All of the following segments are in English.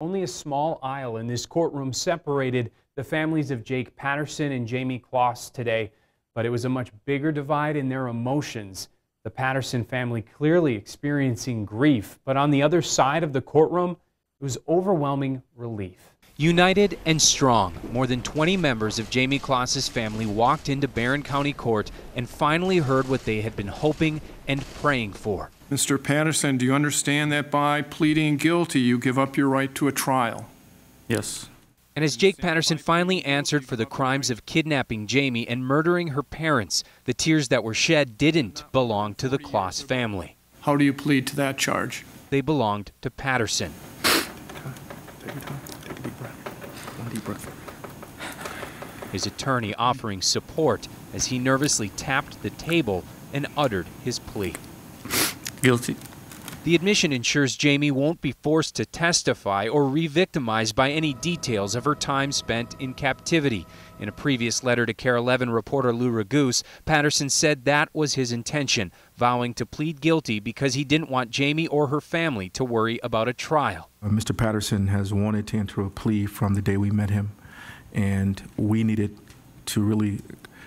Only a small aisle in this courtroom separated the families of Jake Patterson and Jamie Kloss today, but it was a much bigger divide in their emotions. The Patterson family clearly experiencing grief, but on the other side of the courtroom, it was overwhelming relief. United and strong, more than 20 members of Jamie Kloss's family walked into Barron County Court and finally heard what they had been hoping and praying for. Mr. Patterson, do you understand that by pleading guilty, you give up your right to a trial? Yes. And as Jake Patterson finally answered for the crimes of kidnapping Jamie and murdering her parents, the tears that were shed didn't belong to the Kloss family. How do you plead to that charge? They belonged to Patterson. Take your time. Take a deep breath. One deep breath. His attorney offering support as he nervously tapped the table and uttered his plea. Guilty. The admission ensures Jamie won't be forced to testify or re-victimized by any details of her time spent in captivity. In a previous letter to KARE 11 reporter Lou Raguse, Patterson said that was his intention, vowing to plead guilty because he didn't want Jamie or her family to worry about a trial. Mr. Patterson has wanted to enter a plea from the day we met him, and we needed to really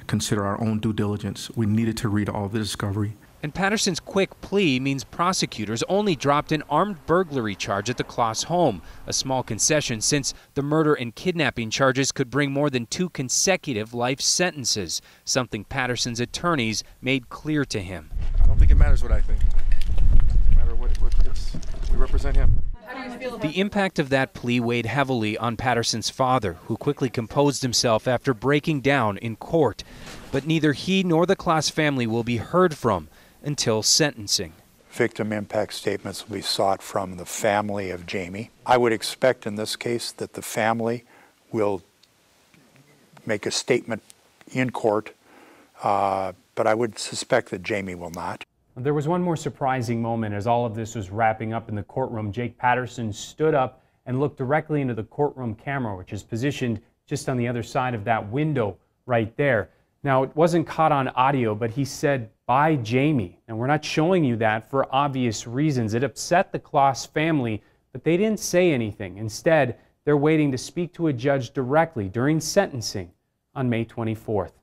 consider our own due diligence. We needed to read all the discovery. And Patterson's quick plea means prosecutors only dropped an armed burglary charge at the Kloss home, a small concession since the murder and kidnapping charges could bring more than 2 consecutive life sentences, something Patterson's attorneys made clear to him. I don't think it matters what I think. No matter what it's, we represent him. The impact of that plea weighed heavily on Patterson's father, who quickly composed himself after breaking down in court. But neither he nor the Kloss family will be heard from until sentencing. Victim impact statements will be sought from the family of Jamie. I would expect in this case that the family will make a statement in court, but I would suspect that Jamie will not. There was one more surprising moment as all of this was wrapping up in the courtroom. Jake Patterson stood up and looked directly into the courtroom camera, which is positioned just on the other side of that window right there. Now, it wasn't caught on audio, but he said, "Bye, Jamie." And we're not showing you that for obvious reasons. It upset the Kloss family, but they didn't say anything. Instead, they're waiting to speak to a judge directly during sentencing on May 24th.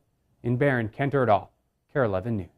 In Barron, Kent Erdahl, KARE 11 News.